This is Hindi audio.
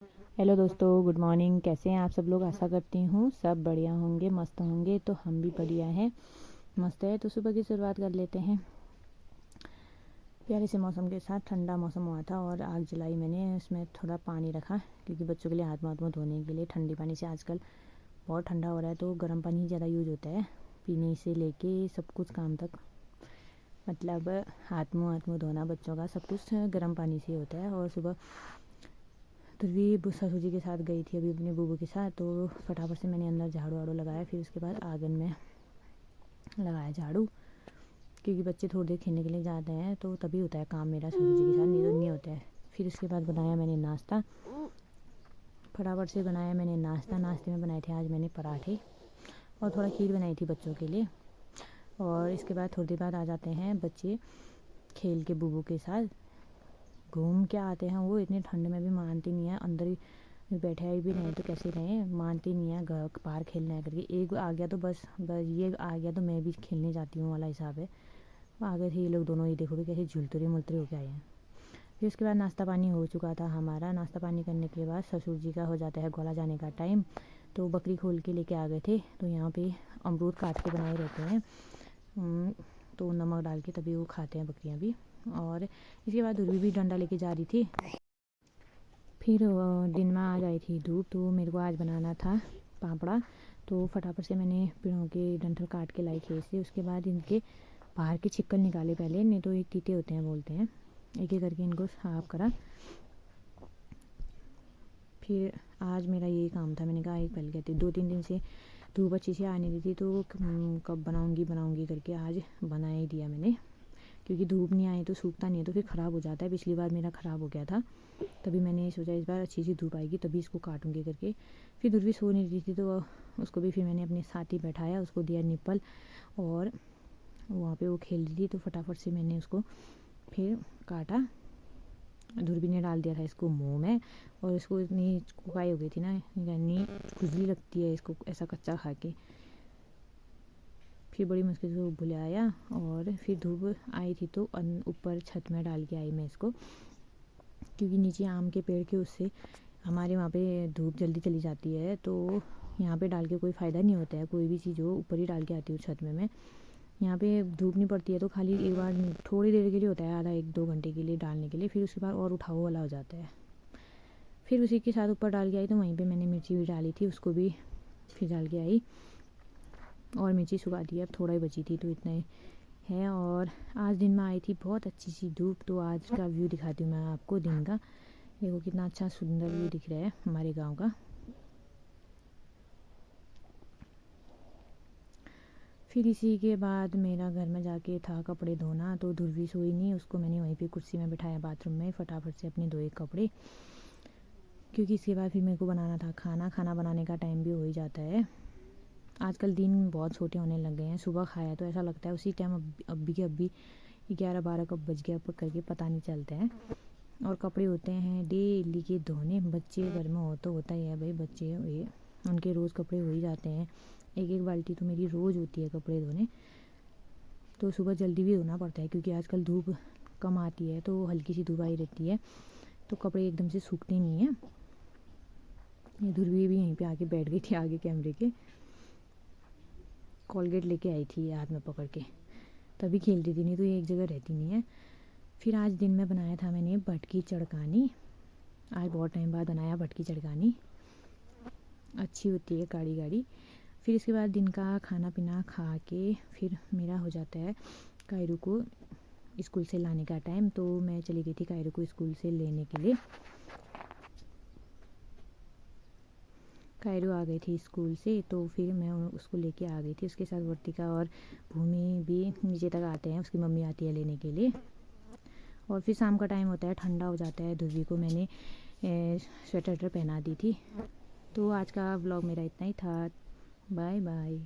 हेलो दोस्तों, गुड मॉर्निंग। कैसे हैं आप सब लोग? आशा करती हूँ सब बढ़िया होंगे, मस्त होंगे। तो हम भी बढ़िया हैं, मस्त है। तो सुबह की शुरुआत कर लेते हैं प्यारे से मौसम के साथ। ठंडा मौसम हुआ था और आग जलाई मैंने, उसमें थोड़ा पानी रखा क्योंकि बच्चों के लिए हाथ मुँह धोने के लिए। ठंडे पानी से आजकल बहुत ठंडा हो रहा है तो गर्म पानी ही ज़्यादा यूज होता है, पीने से लेके सब कुछ काम तक। मतलब हाथ मुँह धोना बच्चों का सब कुछ गर्म पानी से होता है। और सुबह ध्रुवी ससुर जी के साथ गई थी अभी अपने बूबू के साथ, तो फटाफट से मैंने अंदर झाड़ू वाड़ू लगाया। फिर उसके बाद आंगन में लगाया झाड़ू, क्योंकि बच्चे थोड़ी देर खेलने के लिए जाते हैं तो तभी होता है काम मेरा ससुर जी के साथ, नहीं तो नहीं होता है। फिर उसके बाद बनाया मैंने नाश्ता, फटाफट से बनाया मैंने नाश्ता। नाश्ते में बनाए थे आज मैंने पराठे और थोड़ा खीर बनाई थी बच्चों के लिए। और इसके बाद थोड़ी देर बाद आ जाते हैं बच्चे खेल के बूबू के साथ, घूम के आते हैं। वो इतनी ठंड में भी मानती नहीं है, अंदर ही बैठे भी रहे तो कैसे रहे, मानती नहीं है। घर बाहर खेलना है करके एक आ गया तो बस ये आ गया तो मैं भी खेलने जाती हूँ वाला हिसाब है। आ गए थे ये लोग दोनों, ही देखो भी कैसे झुलतरे मुलतरे होके आए हैं। फिर उसके बाद नाश्ता पानी हो चुका था हमारा। नाश्ता पानी करने के बाद ससुर जी का हो जाता है ग्वाला जाने का टाइम, तो बकरी खोल के लेके आ गए थे। तो यहाँ पे अमरूद काट के बनाए रहते हैं, तो नमक डाल के तभी वो खाते हैं बकरियाँ भी। और इसके बाद ध्रुवी भी डंडा लेके जा रही थी। फिर दिन में आ गई थी धूप, तो मेरे को आज बनाना था पापड़ा। तो फटाफट से मैंने पेड़ों के डंठल काट के लाई खेत से। उसके बाद इनके बाहर के छिक्कल निकाले पहले, नहीं तो ये तीते होते हैं बोलते हैं। एक एक करके इनको साफ करा। फिर आज मेरा यही काम था। मैंने कहा एक पहले कहती 2-3 दिन से धूप अच्छी से आने दी थी, तो कब बनाऊंगी करके आज बना ही दिया मैंने। क्योंकि धूप नहीं आई तो सूखता नहीं है, तो फिर ख़राब हो जाता है। पिछली बार मेरा ख़राब हो गया था, तभी मैंने सोचा इस बार अच्छी सी धूप आएगी तभी इसको काटूंगी करके। फिर ध्रुवी सो नहीं रही थी तो उसको भी फिर मैंने अपने साथ ही बैठाया, उसको दिया निप्पल। और वहाँ पे वो खेल रही थी तो फटाफट से मैंने उसको फिर काटा। ध्रुवी ने डाल दिया था इसको मुंह में, और इसको इतनी कुकाई हो गई थी ना, इतनी खुजली लगती है इसको ऐसा कच्चा खा के। फिर बड़ी मुश्किल से वो बुलाया और फिर धूप आई थी तो ऊपर छत में डाल के आई मैं इसको, क्योंकि नीचे आम के पेड़ के उससे हमारे वहाँ पे धूप जल्दी चली जाती है। तो यहाँ पे डाल के कोई फ़ायदा नहीं होता है, कोई भी चीज़ हो ऊपर ही डाल के आती हूँ छत में मैं। यहाँ पे धूप नहीं पड़ती है तो खाली एक बार थोड़ी देर के लिए होता है, आधा 1-2 घंटे के लिए डालने के लिए। फिर उसके बाद और उठाओ वाला हो जाता है। फिर उसी के साथ ऊपर डाल के आई, तो वहीं पर मैंने मिर्ची भी डाली थी, उसको भी फिर डाल के आई। और मिर्ची सुखा दी, अब थोड़ा ही बची थी तो इतना ही है। और आज दिन में आई थी बहुत अच्छी सी धूप, तो आज का व्यू दिखाती हूँ मैं आपको दिन का। देखो कितना अच्छा सुंदर व्यू दिख रहा है हमारे गांव का। फिर इसी के बाद मेरा घर में जाके था कपड़े धोना, तो ध्रुवी सोई नहीं, उसको मैंने वहीं पे कुर्सी में बिठाया बाथरूम में, फटाफट से अपने धोए कपड़े। क्योंकि इसके बाद फिर मेरे को बनाना था खाना। खाना बनाने का टाइम भी हो ही जाता है। आजकल दिन बहुत छोटे होने लग गए हैं। सुबह खाया तो ऐसा लगता है उसी टाइम अभी के अभी 11-12 कब बज गया करके पता नहीं चलता है। और कपड़े होते हैं डेली के धोने, बच्चे घर में हो तो होता ही है भाई, बच्चे ये उनके रोज़ कपड़े हो ही जाते हैं। एक एक बाल्टी तो मेरी रोज़ होती है कपड़े धोने। तो सुबह जल्दी भी धोना पड़ता है क्योंकि आजकल धूप कम आती है, तो हल्की सी धूप आई रहती है तो कपड़े एकदम से सूखते नहीं हैं। ये ध्रुवी भी यहीं पे आके बैठ गई थी आगे कैमरे के, कोलगेट लेके आई थी हाथ में पकड़ के, तभी खेलती थी, नहीं तो ये एक जगह रहती नहीं है। फिर आज दिन में बनाया था मैंने भटकी चड़कानी। आज बहुत टाइम बाद बनाया भटकी चड़कानी, अच्छी होती है गाढ़ी गाढ़ी। फिर इसके बाद दिन का खाना पीना खा के फिर मेरा हो जाता है कायरू को स्कूल से लाने का टाइम। तो मैं चली गई थी कायरू को स्कूल से लेने के लिए। कायरू आ गई थी स्कूल से, तो फिर मैं उसको लेके आ गई थी। उसके साथ वर्तिका और भूमि भी नीचे तक आते हैं, उसकी मम्मी आती है लेने के लिए। और फिर शाम का टाइम होता है, ठंडा हो जाता है। ध्रुवी को मैंने स्वेटर पहना दी थी। तो आज का व्लॉग मेरा इतना ही था। Bye bye.